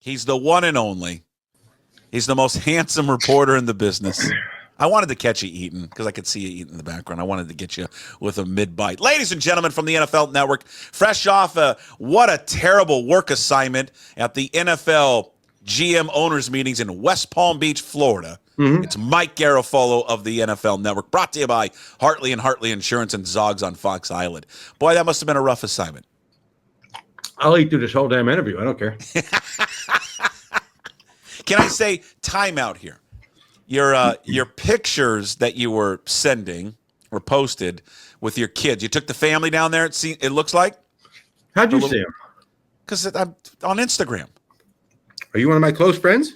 He's the one and only. He's the most handsome reporter in the business. I wanted to catch you eating because I could see you eating in the background. I wanted to get you with a mid-bite. Ladies and gentlemen from the NFL Network, fresh off what a terrible work assignment at the NFL GM owners meetings in West Palm Beach, Florida. Mm-hmm. It's Mike Garafolo of the NFL Network, brought to you by Hartley and Hartley Insurance and Zogs on Fox Island. Boy, that must have been a rough assignment. I'll eat through this whole damn interview. I don't care. Can I say timeout here? Your pictures that you were sending were posted with your kids. You took the family down there. It looks like. How'd you see them? Because I'm on Instagram. Are you one of my close friends?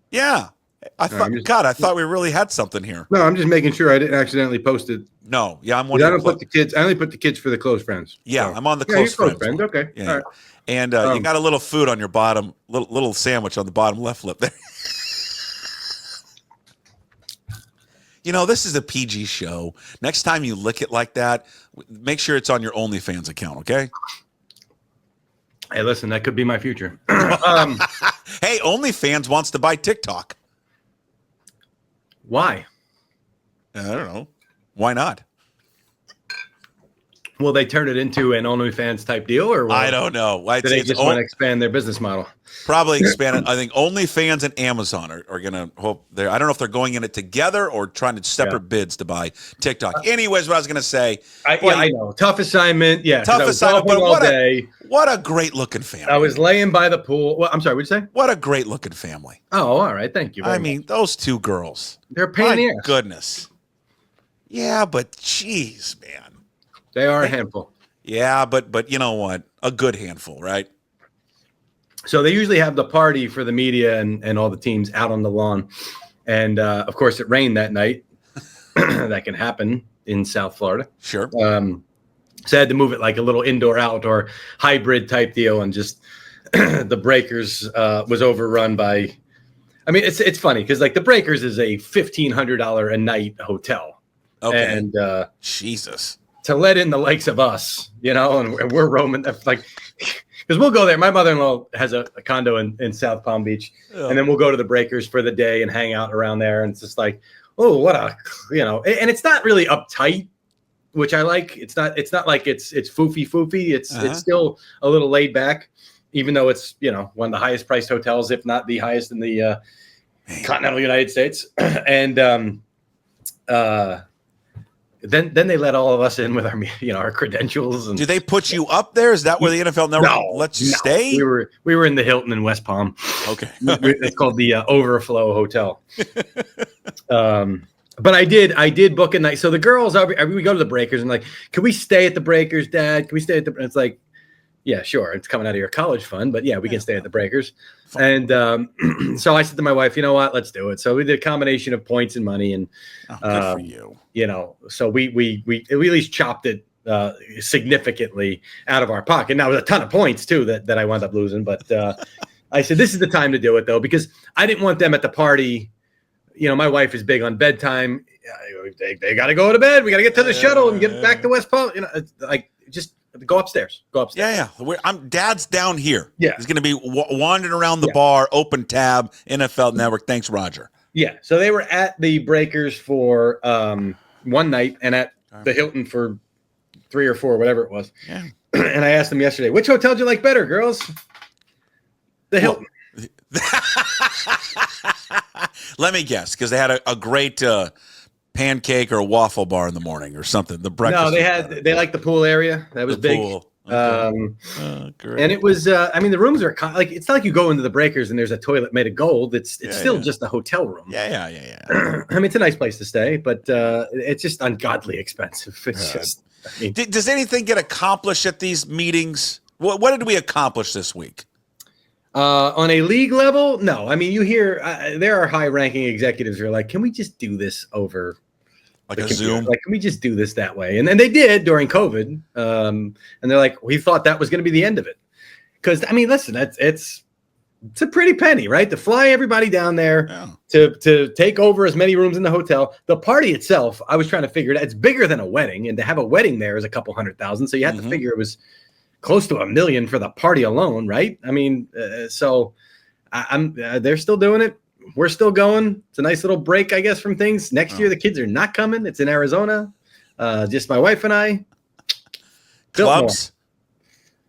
Yeah. I thought we really had something here. No, I'm just making sure I didn't accidentally post it. No, yeah, I'm one. I don't put the kids. I only put the kids for the close friends. Yeah, so. I'm on the close friends. Okay, yeah. All right. And you got a little food on your bottom, little sandwich on the bottom left lip there. You know, this is a PG show. Next time you lick it like that, make sure it's on your OnlyFans account, okay? Hey, listen, that could be my future. Hey, OnlyFans wants to buy TikTok. Why? I don't know. Why not? Will they turn it into an OnlyFans type deal, or I don't know. Do they just want to expand their business model? Probably expand it. I think OnlyFans and Amazon are going to hope there. I don't know if they're going in it together or trying to separate bids to buy TikTok. Anyways, what I was going to say. I know. Tough assignment. Yeah. Tough assignment. But what a great looking family. I was laying by the pool. Well, I'm sorry. What'd you say? What a great looking family. Oh, all right. Thank you. I mean, those two girls. They're a pain in the ass. Goodness. Yeah, but geez, man. They are a handful. Yeah, but you know what? A good handful, right? So they usually have the party for the media and all the teams out on the lawn. And, of course, it rained that night. That can happen in South Florida. Sure. So I had to move it like a little indoor-outdoor hybrid type deal. And just the Breakers was overrun by – I mean, it's funny because, like, the Breakers is a $1,500 a night hotel. Okay. And Jesus. To let in the likes of us, you know, and we're roaming, like, because we'll go there. My mother-in-law has a condo in South Palm Beach, and then we'll go to the Breakers for the day and hang out around there. And it's just like, oh, what a, you know, and it's not really uptight, which I like. It's not like it's foofy. It's still a little laid back, even though it's, you know, one of the highest priced hotels, if not the highest in the continental United States. And Then they let all of us in with our, you know, our credentials. And do they put you up there? Is that where the NFL Network lets you stay? We were in the Hilton in West Palm. Okay, it's called the Overflow Hotel. But I did book a night. So the girls, we go to the Breakers and like, can we stay at the Breakers, Dad? Can we stay at the? It's like, yeah, sure. It's coming out of your college fund, but yeah, we can stay at the Breakers. And so I said to my wife, you know what, let's do it. So we did a combination of points and money, and good for you. You know, so we at least chopped it significantly out of our pocket. Now, it was a ton of points too that I wound up losing, but I said this is the time to do it though, because I didn't want them at the party. You know, my wife is big on bedtime. They got to go to bed. We got to get to the shuttle and get back to West Palm. You know, it's like just. Go upstairs. Yeah. Dad's down here. Yeah. He's going to be wandering around the bar, open tab, NFL Network. Thanks, Roger. Yeah. So they were at the Breakers for one night and at the Hilton for 3 or 4, whatever it was. Yeah. And I asked them yesterday, which hotel do you like better, girls? The Hilton. Let me guess, because they had a great pancake or a waffle bar in the morning or something. The breakfast. No, they like the pool area. That was big. Pool. Okay. And it was. I mean, the rooms are like, it's not like you go into the Breakers and there's a toilet made of gold. It's still just a hotel room. Yeah. I mean, it's a nice place to stay, but it's just ungodly expensive. It's just. I mean, does anything get accomplished at these meetings? What did we accomplish this week? On a league level, no. I mean, you hear there are high-ranking executives who are like, "Can we just do this over like a Zoom? Like, can we just do this that way?" And then they did during COVID. And they're like, "We thought that was going to be the end of it." Because I mean, listen, it's a pretty penny, right? To fly everybody down there, to take over as many rooms in the hotel. The party itself, I was trying to figure it out. It's bigger than a wedding, and to have a wedding there is a couple $100,000. So you have to figure it was close to $1 million for the party alone, right? I mean, so they're still doing it. We're still going. It's a nice little break, I guess, from things. Next year, the kids are not coming. It's in Arizona. Just my wife and I. Clubs?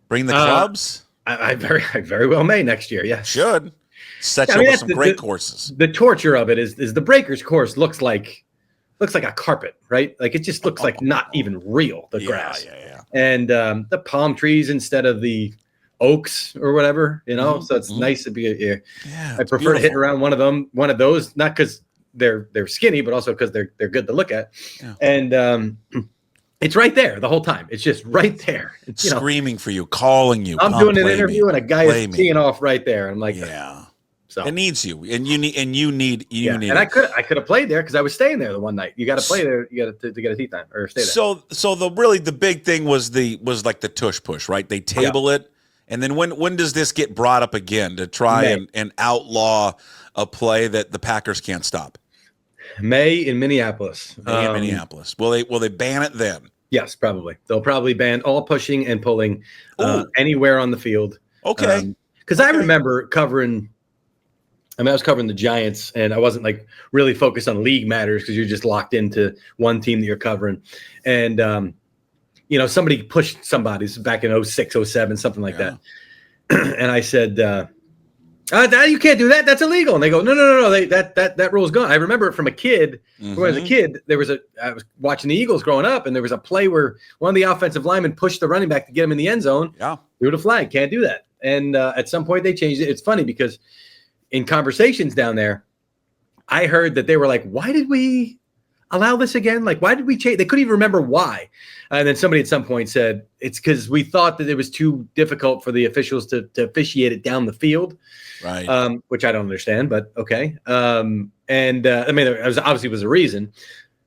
Bring the clubs? I very well may next year, yes. Should. Set you up with some great courses. The torture of it is the Breakers course looks like a carpet, right? Like it just looks like not even real, the grass. Yeah. And the palm trees instead of the oaks or whatever, so it's nice to be here. Yeah, I prefer to hit around one of those, not because they're skinny, but also because they're good to look at. Yeah. And it's right there the whole time. It's just right there. It's, screaming for you, calling you. I'm doing an interview and a guy is teeing off right there. I'm like, yeah. So it needs you, and you need. And I could have played there because I was staying there the one night. You got to play there. You got to get a tee time or stay there. So the big thing was like the tush push, right? They table it. And then when does this get brought up again to try and outlaw a play that the Packers can't stop? May in Minneapolis. Minneapolis. Will they ban it then? Yes, probably. They'll probably ban all pushing and pulling anywhere on the field. Okay. Because I remember covering. I was covering the Giants, and I wasn't like really focused on league matters because you're just locked into one team that you're covering. And somebody pushed somebody back in 06, 07, something like that. And I said, you can't do that. That's illegal. And they go, no. That rule's gone. I remember it from a kid. Mm-hmm. When I was a kid, I was watching the Eagles growing up, and there was a play where one of the offensive linemen pushed the running back to get him in the end zone. Yeah. Threw the flag. Can't do that. And at some point they changed it. It's funny because in conversations down there, I heard that they were like, why did we allow this again? Like, why did we change? They couldn't even remember why. And then somebody at some point said, it's because we thought that it was too difficult for the officials to officiate it down the field. Right. Which I don't understand, but okay. There obviously was a reason.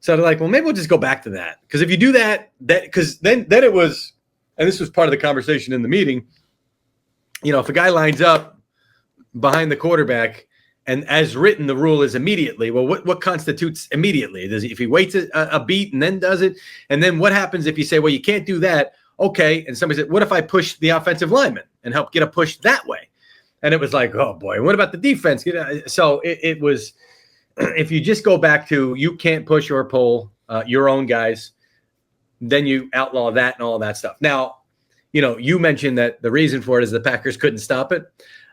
So they're like, well, maybe we'll just go back to that. Because if you do that because then it was, and this was part of the conversation in the meeting, if a guy lines up behind the quarterback, and as written, the rule is immediately. Well, what constitutes immediately? If he waits a beat and then does it? And then what happens if you say, well, you can't do that? Okay. And somebody said, what if I push the offensive lineman and help get a push that way? And it was like, oh, boy. What about the defense? So it was, if you just go back to you can't push or pull your own guys, then you outlaw that and all that stuff. Now, you mentioned that the reason for it is the Packers couldn't stop it.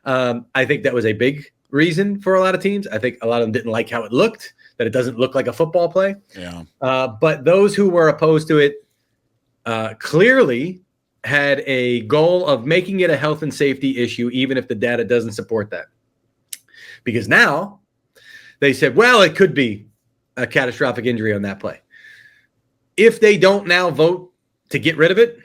I think that was a big reason for a lot of teams. I think a lot of them didn't like how it looked, that it doesn't look like a football play. Yeah. But those who were opposed to it clearly had a goal of making it a health and safety issue, even if the data doesn't support that. Because now they said, well, it could be a catastrophic injury on that play. If they don't now vote to get rid of it,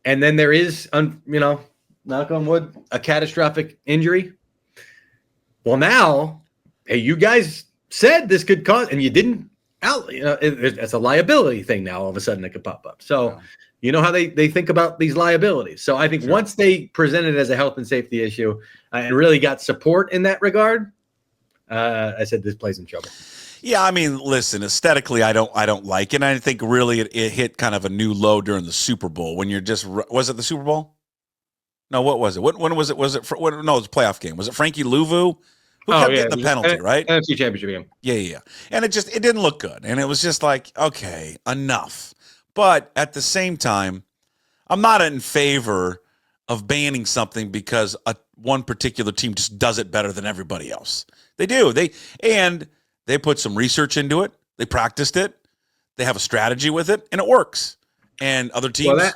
and then there is, knock on wood, a catastrophic injury. Well, now, hey, you guys said this could cause, and you didn't it's a liability thing now. All of a sudden it could pop up. So you know how they think about these liabilities. So I think once they presented it as a health and safety issue and really got support in that regard, I said this play's in trouble. Yeah, I mean, listen, aesthetically, I don't like it. And I think really it hit kind of a new low during the Super Bowl when you're just – was it the Super Bowl? No, what was it? When was it? No, it was a playoff game. Was it Frankie Louvu? Who kept getting the penalty, right? NFC Championship game. Yeah. And it didn't look good. And it was just like, okay, enough. But at the same time, I'm not in favor of banning something because one particular team just does it better than everybody else. They do. They put some research into it. They practiced it. They have a strategy with it, and it works. And other teams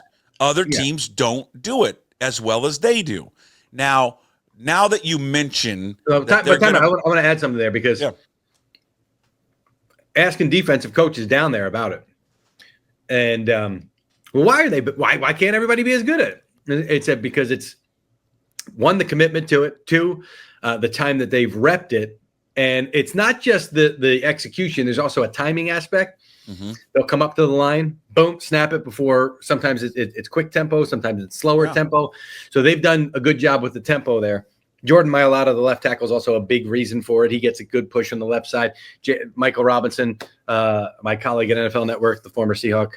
teams don't do it as well as they do. Now that you mention, I want to add something there because asking defensive coaches down there about it, and why are they? Why can't everybody be as good at it? It said because it's one, the commitment to it, two, the time that they've repped it. And it's not just the execution. There's also a timing aspect. Mm-hmm. They'll come up to the line, boom, snap it before. Sometimes it's quick tempo. Sometimes it's slower tempo. So they've done a good job with the tempo there. Jordan Mailata, the left tackle, is also a big reason for it. He gets a good push on the left side. Michael Robinson, my colleague at NFL Network, the former Seahawk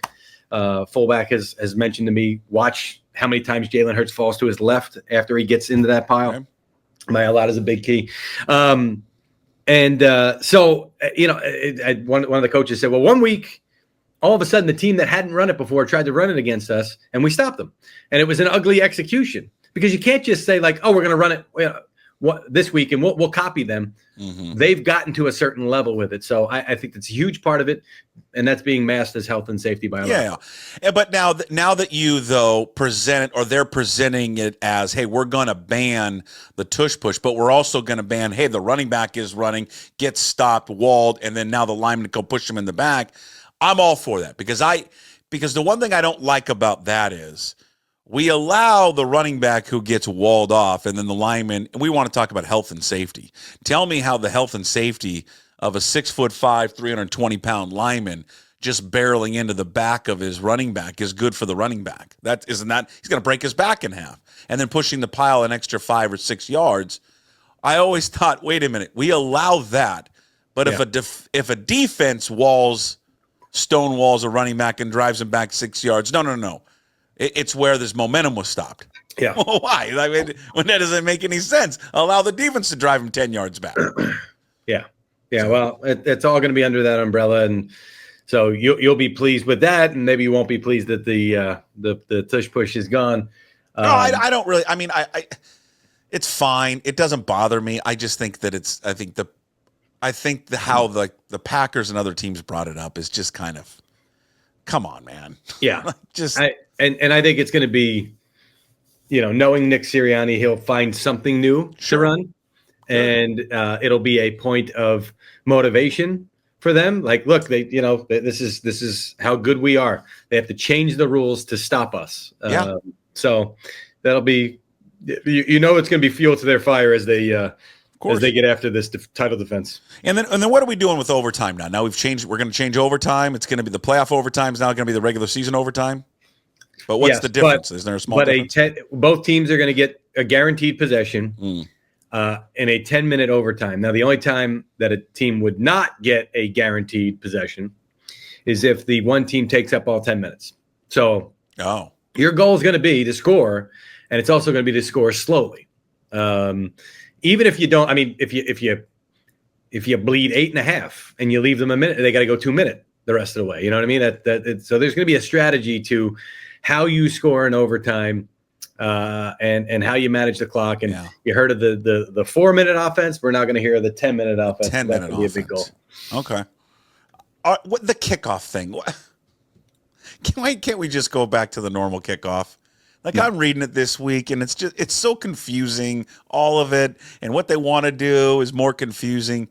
fullback, has mentioned to me, watch how many times Jalen Hurts falls to his left after he gets into that pile. My a lot is a big key. So, one of the coaches said, well, 1 week, all of a sudden, the team that hadn't run it before tried to run it against us, and we stopped them. And it was an ugly execution because you can't just say like, oh, we're going to run it this week and we'll copy them. Mm-hmm. They've gotten to a certain level with it. So I think that's a huge part of it. And that's being masked as health and safety by a lot. Yeah. But now that you, though, present it, or they're presenting it as, hey, we're going to ban the tush push, but we're also going to ban, hey, the running back is running, gets stopped, walled, and then now the lineman go push him in the back. I'm all for that because the one thing I don't like about that is we allow the running back who gets walled off and then the lineman, and we want to talk about health and safety. Tell me how the health and safety of a 6'5", 320-pound lineman just barreling into the back of his running back is good for the running back. He's going to break his back in half. And then pushing the pile an extra 5 or 6 yards. I always thought, wait a minute, we allow that. But if a defense stonewalls a running back and drives him back 6 yards, no. It's where this momentum was stopped. Yeah. Well, why? I mean, when that doesn't make any sense. Allow the defense to drive him 10 yards back. Yeah. Well, it's all going to be under that umbrella, and so you'll be pleased with that, and maybe you won't be pleased that the tush push is gone. No, I don't really. I mean, it's fine. It doesn't bother me. I just think that how the Packers and other teams brought it up is just kind of, come on, man. Yeah. And I think it's going to be, knowing Nick Sirianni, he'll find something new to run, and it'll be a point of motivation for them. Like, look, this is how good we are. They have to change the rules to stop us. So that'll be, it's going to be fuel to their fire as they get after this title defense. And then what are we doing with overtime now? Now we're going to change overtime. It's going to be the playoff overtime is now going to be the regular season overtime. But what's the difference? Is there a small difference? Both teams are going to get a guaranteed possession in a 10-minute overtime. Now, the only time that a team would not get a guaranteed possession is if the one team takes up all 10 minutes. So your goal is going to be to score, and it's also going to be to score slowly. Even if you don't, I mean, if you bleed 8.5 and you leave them a minute, they got to go 2 minutes the rest of the way. You know what I mean? So there's going to be a strategy to how you score in overtime, and how you manage the clock. And you heard of the 4-minute offense. We're now going to hear the 10-minute offense. 10-minute offense. Be a big goal. Okay. What the kickoff thing? Can't we just go back to the normal kickoff? Like, I'm reading it this week, and it's so confusing, all of it, and what they want to do is more confusing.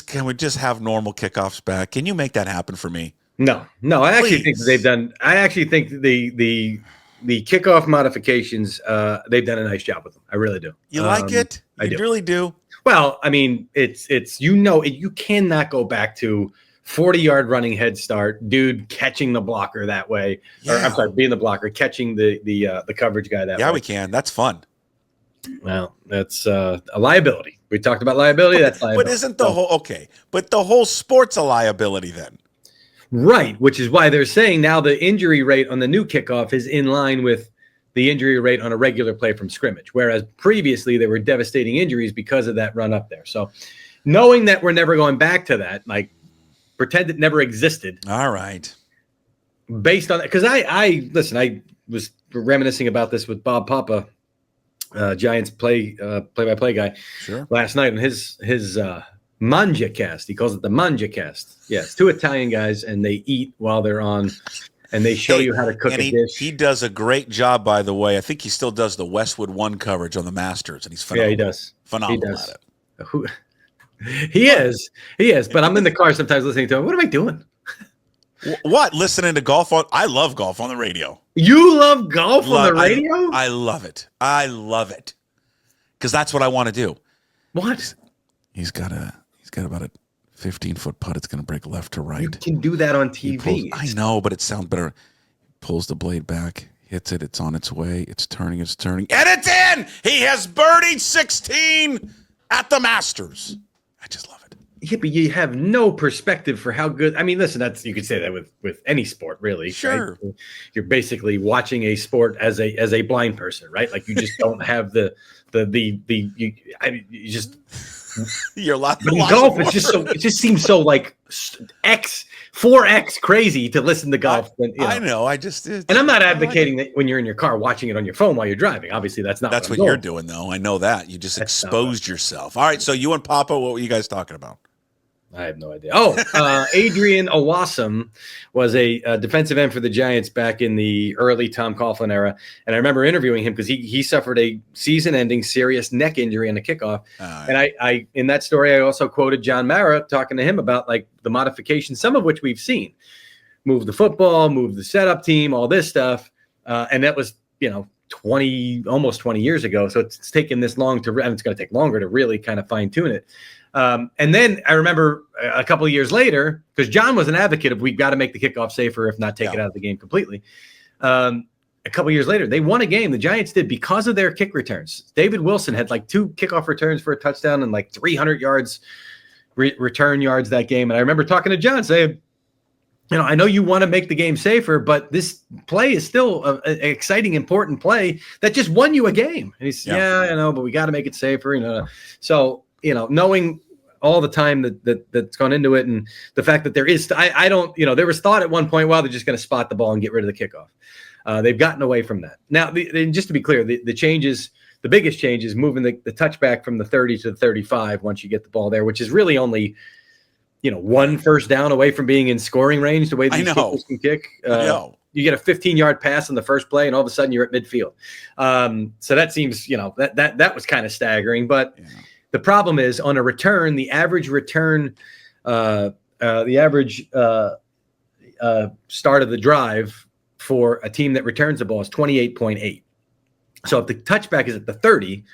Can we just have normal kickoffs back? Can you make that happen for me? No. I actually think they've done. I actually think the kickoff modifications. They've done a nice job with them. I really do. You like it? I do. Really do. Well, I mean, it's you cannot go back to 40-yard running head start, dude catching the blocker that way. Yeah. Or I'm sorry, being the blocker, catching the coverage guy that way. Yeah, we can. That's fun. Well, that's a liability. We talked about liability. That's liability. But isn't the whole sport's a liability then? Right, which is why they're saying now the injury rate on the new kickoff is in line with the injury rate on a regular play from scrimmage, whereas previously there were devastating injuries because of that run up there. So knowing that we're never going back to that, like, pretend it never existed. All right. Based on that, because I was reminiscing about this with Bob Papa, Giants play-by-play guy, last night on his Manja cast. He calls it the Manja cast. Yes, 2 Italian guys, and they eat while they're on, and they show you how to cook a dish. He does a great job, by the way. I think he still does the Westwood One coverage on the Masters, and he's phenomenal. Yeah, he does. Phenomenal at it. He is. But I'm in the car sometimes listening to him. What am I doing? What? Listening to golf on? I love golf on the radio. You love golf on the radio? I love it. Because that's what I want to do. What? He's got about a 15-foot putt. It's going to break left to right. You can do that on TV. I know, but it sounds better. He pulls the blade back, hits it. It's on its way. It's turning. And it's in! He has birdied 16 at the Masters. I just love it. Yeah, but you have no perspective for how good. I mean, listen, you could say that with any sport, really. Sure. Right? You're basically watching a sport as a blind person, right? Like you just don't have you just. You're but in golf, it's just so. It just seems so like 4x crazy to listen to golf. I know. And I'm not advocating that when you're in your car watching it on your phone while you're driving. Obviously, that's not. That's what you're doing, though. I know that. You just exposed yourself. All right. So you and Papa, what were you guys talking about? I have no idea. Adrian Owasum was a defensive end for the Giants back in the early Tom Coughlin era. And I remember interviewing him because he suffered a season-ending serious neck injury on the kickoff. And I in that story, I also quoted John Mara talking to him about like the modifications, some of which we've seen. Move the football, move the setup team, all this stuff. And that was, almost 20 years ago. So it's taken this long and it's going to take longer to really kind of fine-tune it. And then I remember a couple of years later, because John was an advocate of we've got to make the kickoff safer, if not take it out of the game completely. A couple of years later, they won a game. The Giants did because of their kick returns. David Wilson had like 2 kickoff returns for a touchdown and like 300 yards return yards that game. And I remember talking to John saying, I know you want to make the game safer, but this play is still an exciting, important play that just won you a game. And he said, but we got to make it safer. So, knowing all the time that's gone into it and the fact that there is, I don't, there was thought at one point, they're just going to spot the ball and get rid of the kickoff. They've gotten away from that. Now, just to be clear, the changes, the biggest change is moving the touchback from the 30 to the 35 once you get the ball there, which is really only, one first down away from being in scoring range, the way these kickers can kick. You get a 15-yard pass on the first play, and all of a sudden you're at midfield. So that seems, that was kind of staggering. But the problem is on a return, the average return, start of the drive for a team that returns the ball is 28.8. So if the touchback is at the 30,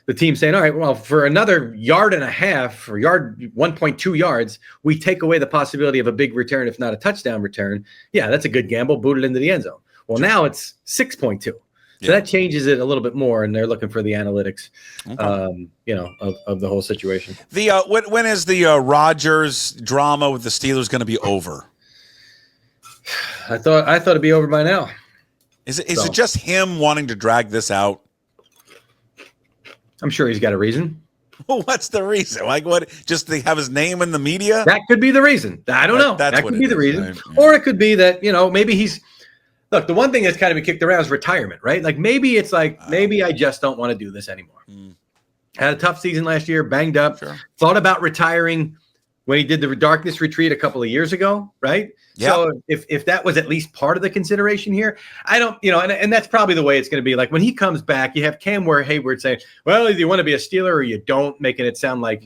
the team's saying, all right, well, for another yard and a half or 1.2 yards, we take away the possibility of a big return, if not a touchdown return. Yeah, that's a good gamble. Boot it into the end zone. Well, now it's 6.2. So that changes it a little bit more, and they're looking for the analytics, of the whole situation. When is the Rodgers drama with the Steelers going to be over? I thought it'd be over by now. Is it just him wanting to drag this out? I'm sure he's got a reason. Well, what's the reason? Like what? Just to have his name in the media? That could be the reason. I don't know. That could be the reason. Right? Yeah. Or it could be that, maybe he's – look, the one thing that's kind of been kicked around is retirement, right? Like maybe it's like maybe I just don't want to do this anymore. Had a tough season last year, banged up, thought about retiring when he did the darkness retreat a couple of years ago, right? Yep. So if that was at least part of the consideration here, I don't, and that's probably the way it's going to be. Like when he comes back, you have Cam Hayward saying, well, either you want to be a Steeler or you don't, making it sound like,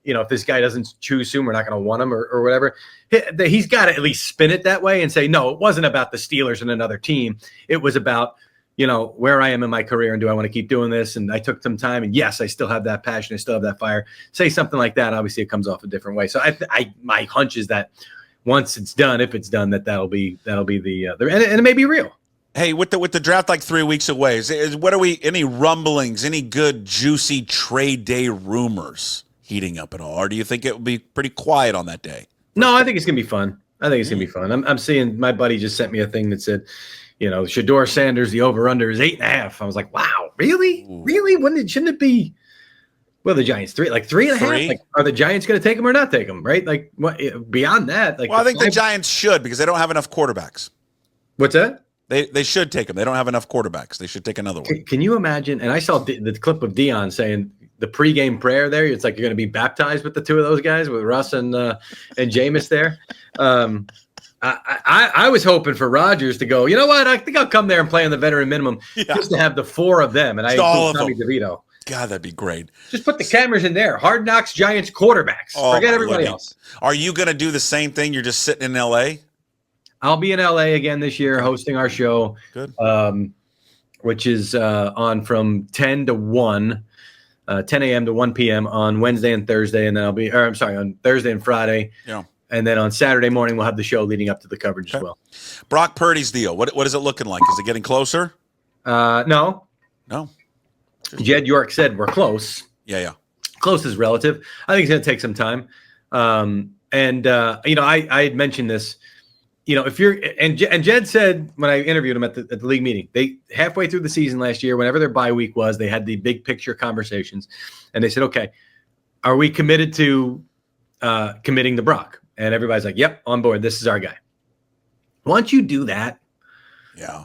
if this guy doesn't choose soon, we're not going to want him or whatever. He's got to at least spin it that way and say, no, it wasn't about the Steelers and another team. It was about, where I am in my career and do I want to keep doing this? And I took some time and yes, I still have that passion. I still have that fire. Say something like that. Obviously it comes off a different way. So my hunch is that once it's done, if it's done, that'll be the and it may be real. Hey, with the draft like 3 weeks away, any rumblings, any good juicy trade day rumors heating up at all? Or do you think it will be pretty quiet on that day? No, I think it's going to be fun. I'm seeing my buddy just sent me a thing that said, Shador Sanders, the over-under is 8.5. I was like, wow, really? Ooh. Really? Shouldn't it be? Well, the Giants 3.5. Like, are the Giants going to take him or not take him? Right? Like, what beyond that? Like, well, I think the Giants should because they don't have enough quarterbacks. What's that? They should take him. They don't have enough quarterbacks. They should take another one. Can you imagine? And I saw the clip of Dion saying the pregame prayer there. It's like you're going to be baptized with the two of those guys, with Russ and Jameis there. I was hoping for Rodgers to go, you know what? I think I'll come there and play on the veteran minimum just to have the 4 of them. And I include Tommy DeVito. God, that'd be great. Just put the cameras in there. Hard Knocks Giants quarterbacks. Forget everybody else. Are you going to do the same thing? You're just sitting in L.A.? I'll be in L.A. again this year hosting our show, which is on from 10 to 1, 10 a.m. to 1 p.m. on Wednesday and Thursday. And then on Thursday and Friday. Yeah. And then on Saturday morning, we'll have the show leading up to the coverage as well. Brock Purdy's deal. What is it looking like? Is it getting closer? No. No. Jed York said we're close. Yeah. Close is relative. I think it's going to take some time. I had mentioned this. If you're and Jed said when I interviewed him at the league meeting, they halfway through the season last year, whenever their bye week was, they had the big picture conversations, and they said, "Okay, are we committed to committing to Brock?" And everybody's like, "Yep, on board. This is our guy." Once you do that,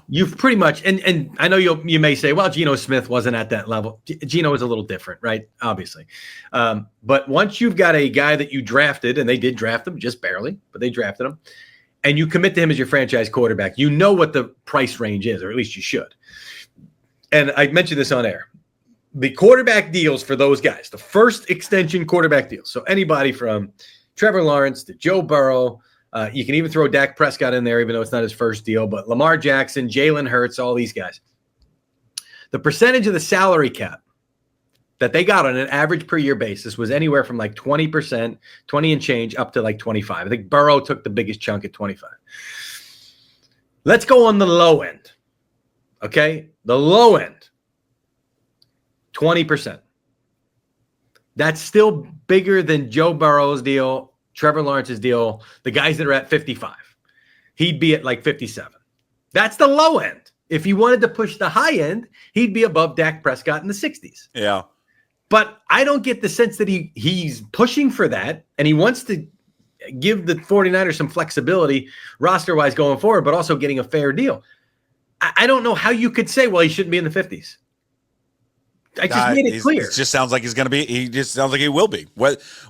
you've pretty much and I know you may say, "Well, Geno Smith wasn't at that level." Geno is a little different, right? Obviously, but once you've got a guy that you drafted, and they did draft him just barely, but they drafted him. And you commit to him as your franchise quarterback, you know what the price range is, or at least you should. And I mentioned this on air. The quarterback deals for those guys, the first extension quarterback deals. So anybody from Trevor Lawrence to Joe Burrow, you can even throw Dak Prescott in there, even though it's not his first deal, but Lamar Jackson, Jalen Hurts, all these guys. The percentage of the salary cap that they got on an average per year basis was anywhere from like 20%, 20 and change, up to like 25. I think Burrow took the biggest chunk at 25. Let's go on the low end. Okay? The low end, 20%. That's still bigger than Joe Burrow's deal, Trevor Lawrence's deal, the guys that are at 55. He'd be at like 57. That's the low end. If he wanted to push the high end, he'd be above Dak Prescott in the 60s. Yeah. But I don't get the sense that he's pushing for that, and he wants to give the 49ers some flexibility roster-wise going forward, but also getting a fair deal. I don't know how you could say, well, he shouldn't be in the 50s. I just made it clear. It just sounds like he's going to be. He just sounds like he will be.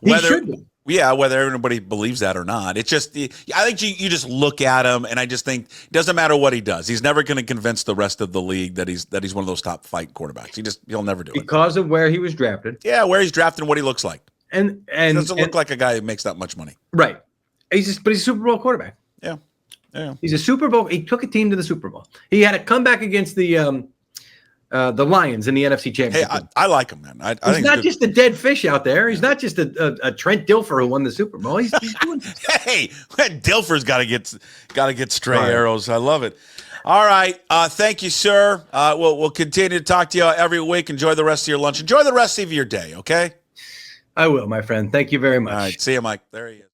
He should be. Yeah, whether everybody believes that or not. It's just, I think you just look at him, and I just think it doesn't matter what he does. He's never going to convince the rest of the league that he's one of those top flight quarterbacks. He'll never do it because of where he was drafted. Yeah, where he's drafted and what he looks like. And he doesn't look like a guy who makes that much money. Right. But he's a Super Bowl quarterback. Yeah. He's a Super Bowl. He took a team to the Super Bowl. He had a comeback against the Lions in the NFC Championship. Hey, I like him, man. I he's think not just a dead fish out there. He's not just a Trent Dilfer who won the Super Bowl. He's doing. Hey, Dilfer's got to get stray arrows. I love it. All right, thank you, sir. We'll continue to talk to you every week. Enjoy the rest of your lunch. Enjoy the rest of your day. Okay. I will, my friend. Thank you very much. All right, see you, Mike. There he is.